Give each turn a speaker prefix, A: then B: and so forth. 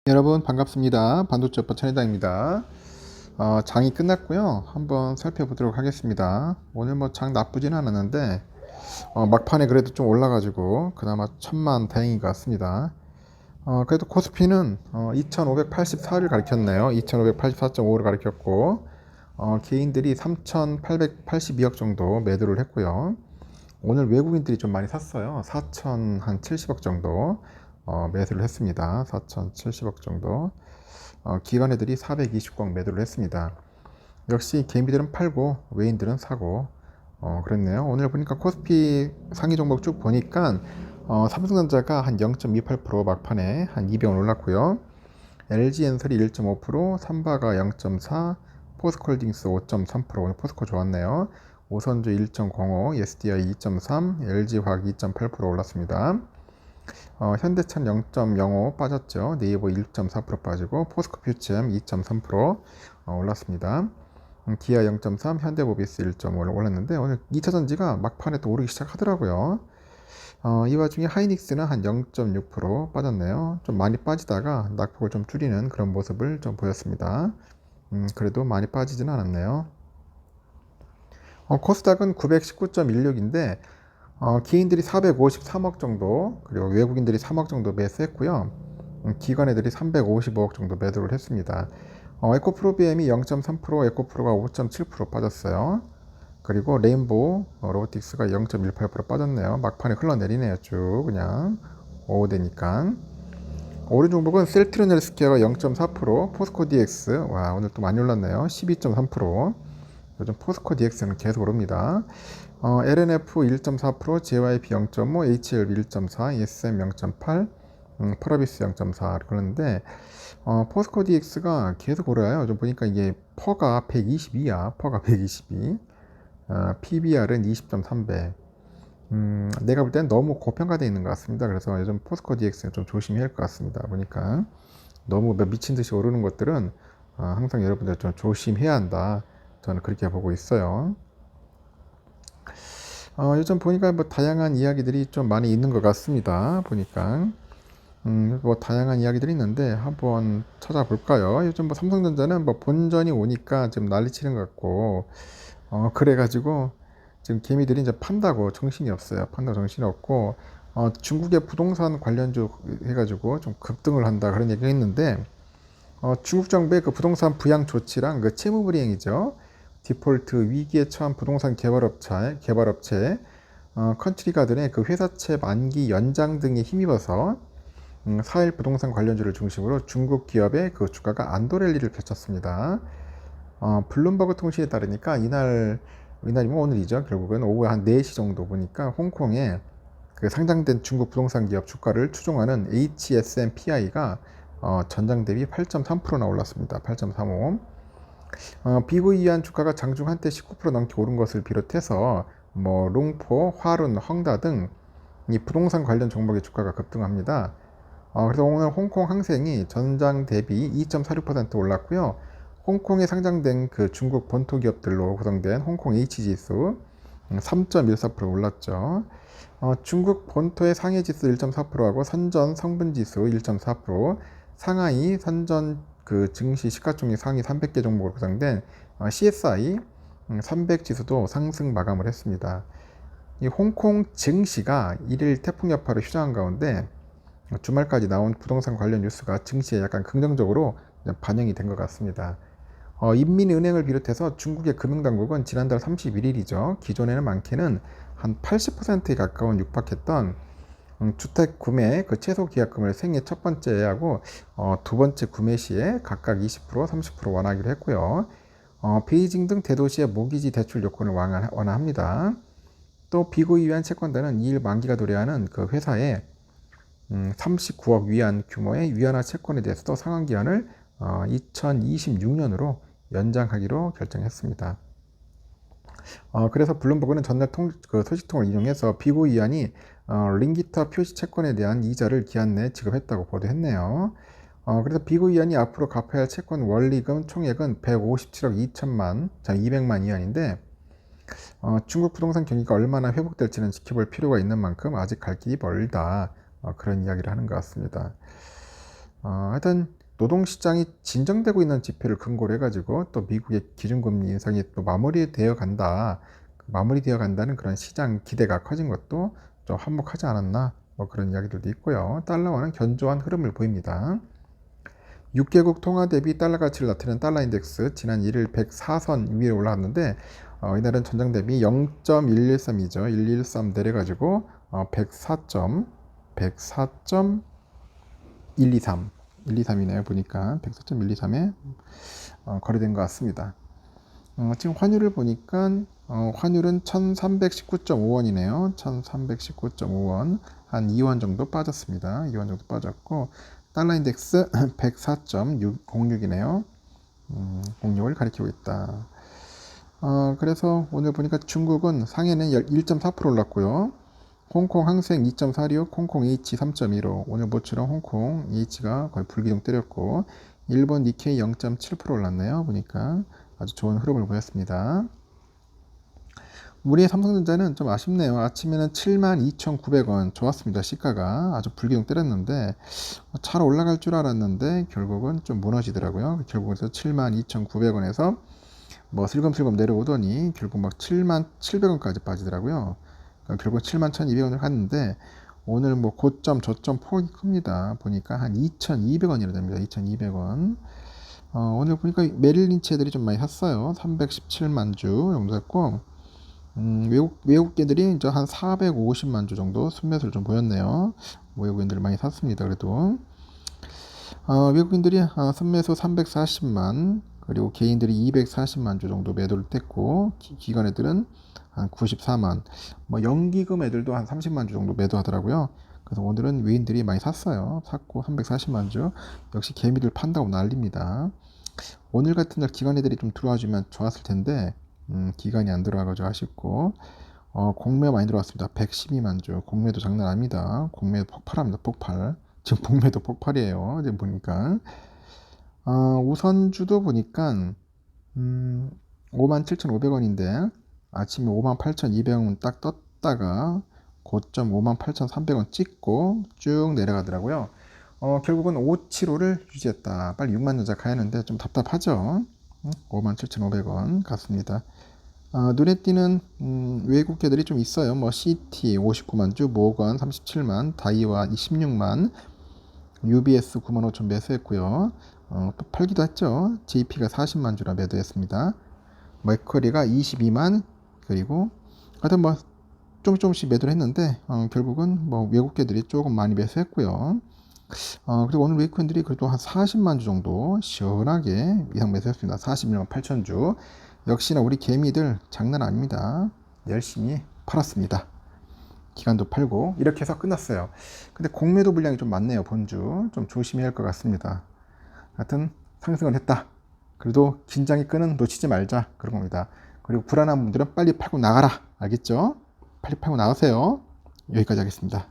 A: 여러분 반갑습니다. 반도체 오빠 천회장입니다. 장이 끝났고요. 한번 살펴보도록 하겠습니다. 오늘 뭐 장 나쁘진 않았는데 막판에 그래도 좀 올라가지고 그나마 천만 다행인 것 같습니다. 그래도 코스피는 2584를 가리켰네요. 2584.5를 가리켰고 개인들이 3882억 정도 매도를 했고요. 오늘 외국인들이 좀 많이 샀어요. 4070억 정도 매수를 했습니다. 4070억 정도. 기관 애들이 420억 매도를 했습니다. 역시 개미들은 팔고 외인들은 사고 그랬네요. 오늘 보니까 코스피 상위 종목 쭉 보니까 삼성전자가 한 0.28% 막판에 한 200원 올랐고요. LG엔솔이 1.5%, 삼바가 0.4%, 포스코홀딩스 5.3%, 오늘 포스코 좋았네요. 오선주 1.05, SDI 2.3, LG화학 2.8% 올랐습니다. 현대차 0.05 빠졌죠. 네이버 1.4% 빠지고 포스코퓨처엠 2.3% 올랐습니다. 기아 0.3, 현대모비스 1.5 올랐는데 오늘 2차전지가 막판에 또 오르기 시작하더라고요. 이 와중에 하이닉스는 한 0.6% 빠졌네요. 좀 많이 빠지다가 낙폭을 좀 줄이는 그런 모습을 좀 보였습니다. 그래도 많이 빠지진 않았네요. 코스닥은 919.16인데 개인들이 453억 정도, 그리고 외국인들이 3억 정도 매수했고요. 기관 애들이 355억 정도 매도를 했습니다. 에코프로비엠이 0.3%, 에코프로가 5.7% 빠졌어요. 그리고 레인보우 로보틱스가 0.18% 빠졌네요. 막판에 흘러내리네요. 쭉 그냥 오후 되니까. 오른 종목은 셀트리온 헬스케어가 0.4%, 포스코 DX 와 오늘 또 많이 올랐네요. 12.3%. 요즘 포스코 DX는 계속 오릅니다. LNF 1.4%, JYP 0.5, HLB 1.4, ESM 0.8, 펄어비스 0.4 그러는데 포스코 DX가 계속 오르요. 좀 보니까 이게 퍼가 122야. 퍼가 122. PBR은 20.3배. 내가 볼 땐 너무 고평가되어 있는 것 같습니다. 그래서 요즘 포스코 DX는 좀 조심해야 할 것 같습니다. 보니까 너무 미친 듯이 오르는 것들은 항상 여러분들 좀 조심해야 한다. 저는 그렇게 보고 있어요. 요즘 보니까 뭐 다양한 이야기들이 좀 많이 있는 것 같습니다. 보니까 뭐 다양한 이야기들이 있는데 한번 찾아볼까요? 요즘 뭐 삼성전자는 뭐 본전이 오니까 지금 난리치는 것 같고 그래가지고 지금 개미들이 이제 판다고 정신이 없어요. 판다고 정신이 없고 중국의 부동산 관련주 해가지고 좀 급등을 한다 그런 얘기가 있는데 중국 정부의 그 부동산 부양 조치랑 그 채무 불이행이죠. 디폴트 위기에 처한 부동산 개발업체 컨트리가든의 그 회사채 만기 연장 등에 힘입어서 4일 부동산 관련주를 중심으로 중국 기업의 그 주가가 안도랠리를 펼쳤습니다. 블룸버그 통신에 따르니까 이날이면 오늘이죠. 결국은 오후 한 4시 정도 보니까 홍콩에 그 상장된 중국 부동산 기업 주가를 추종하는 HSMPI가 전장 대비 8.3%나 올랐습니다. 8.35. BV이한 주가가 장중 한때 19% 넘게 오른 것을 비롯해서 뭐 롱포, 화룬, 헝다 등 이 부동산 관련 종목의 주가가 급등합니다. 그래서 오늘 홍콩 항생이 전장 대비 2.46% 올랐고요. 홍콩에 상장된 그 중국 본토 기업들로 구성된 홍콩 H지수 3.14% 올랐죠. 중국 본토의 상해 지수 1.4%하고 선전 성분 지수 1.4%, 상하이 선전 그 증시 시가총액 상위 300개 종목으로 구성된 CSI 300 지수도 상승 마감을 했습니다. 이 홍콩 증시가 1일 태풍 여파로 휴장한 가운데 주말까지 나온 부동산 관련 뉴스가 증시에 약간 긍정적으로 반영이 된 것 같습니다. 인민은행을 비롯해서 중국의 금융당국은 지난달 31일이죠. 기존에는 많게는 한 80%에 가까운 육박했던 주택 구매 그 최소 계약금을 생애 첫 번째 하고 두 번째 구매 시에 각각 20%, 30% 완화하기로 했고요. 베이징 등 대도시의 모기지 대출 요건을 완화합니다. 또 비고의 위안 채권단은 2일 만기가 도래하는 그 회사에 39억 위안 규모의 위안화 채권에 대해서도 상환기한을 2026년으로 연장하기로 결정했습니다. 그래서 블룸버그는 전날 그 소식통을 인용해서 비고 위안이 링기타 표시 채권에 대한 이자를 기한 내에 지급했다고 보도했네요. 그래서 비고 위안이 앞으로 갚아야 할 채권 원리금 총액은 157억 200만 위안인데 중국 부동산 경기가 얼마나 회복될지는 지켜볼 필요가 있는 만큼 아직 갈 길이 멀다. 그런 이야기를 하는 것 같습니다. 하여튼 노동시장이 진정되고 있는 지표를 근거로 해가지고 또 미국의 기준금리 인상이 또 마무리되어 간다는 그런 시장 기대가 커진 것도 좀 한몫하지 않았나 뭐 그런 이야기들도 있고요. 달러화는 견조한 흐름을 보입니다. 6개국 통화 대비 달러 가치를 나타내는 달러 인덱스 지난 1일 104선 위에 올라왔는데 이날은 전장 대비 0.113이죠. 113 내려가지고 104.123이네요. 보니까 104.123에 거래된 것 같습니다. 지금 환율을 보니까 환율은 1319.5원이네요. 1319.5원 한 2원 정도 빠졌습니다. 2원 정도 빠졌고 달러 인덱스 104.606이네요. 06을 가리키고 있다. 그래서 오늘 보니까 중국은 상해는 1.4% 올랐고요. 홍콩 항생 2.46, 홍콩 H 3.15. 오늘 모처럼 홍콩 H가 거의 불기둥 때렸고, 일본 니케이 0.7% 올랐네요. 보니까 아주 좋은 흐름을 보였습니다. 우리의 삼성전자는 좀 아쉽네요. 아침에는 72,900원 좋았습니다. 시가가 아주 불기둥 때렸는데 잘 올라갈 줄 알았는데 결국은 좀 무너지더라고요. 결국은 72,900원에서 뭐 슬금슬금 내려오더니 결국 막 77,000원까지 빠지더라고요. 그러니까 결국 71,200원을 갔는데 오늘 뭐 고점 저점 폭이 큽니다. 보니까 한 2,200원이라 됩니다. 2,200원. 오늘 보니까 메릴 린치 애들이 좀 많이 샀어요. 317만 주 정도 했고 외국계들이 이제 한 450만 주 정도 순매수를 좀 보였네요. 외국인들이 많이 샀습니다. 그래도 외국인들이 순매수 340만 그리고 개인들이 240만 주 정도 매도를 했고 기관 애들은 한 94만 뭐 연기금 애들도 한 30만 주 정도 매도하더라고요. 그래서 오늘은 외인들이 많이 샀어요. 샀고 340만 주 역시 개미들 판다고 난립니다. 오늘 같은 날 기관 애들이 좀 들어와 주면 좋았을 텐데 기간이 안 들어와가지고 아쉽고 공매 많이 들어왔습니다. 112만 주 공매도 장난 아닙니다. 공매 폭발합니다. 폭발. 지금 공매도 폭발이에요. 지금 보니까 우선주도 보니까 57,500원인데 아침에 58,200원 딱 떴다가 고점 58,300원 찍고 쭉 내려가더라고요. 결국은 575를 유지했다. 빨리 6만 전자 가야 하는데 좀 답답하죠. 57,500원 같습니다. 눈에 띄는 외국계들이 좀 있어요. 뭐 CT 59만 주, 모건 37만, 다이와 26만, UBS 9만 5천 매수했고요. 또 팔기도 했죠. JP가 40만 주라 매도했습니다. 맥커리가 22만 그리고 하여튼 뭐 조금씩 매도를 했는데 결국은 뭐 외국계들이 조금 많이 매수했고요. 그리고 오늘 외국인들이 그래도 한 40만 주 정도 시원하게 이상 매수했습니다. 41만 8천 주. 역시나 우리 개미들 장난 아닙니다. 열심히 팔았습니다. 기간도 팔고 이렇게 해서 끝났어요. 근데 공매도 물량이 좀 많네요. 본주 좀 조심해야 할 것 같습니다. 하여튼 상승을 했다. 그래도 긴장의 끈은 놓치지 말자 그런 겁니다. 그리고 불안한 분들은 빨리 팔고 나가라. 알겠죠? 빨리 팔고 나가세요. 여기까지 하겠습니다.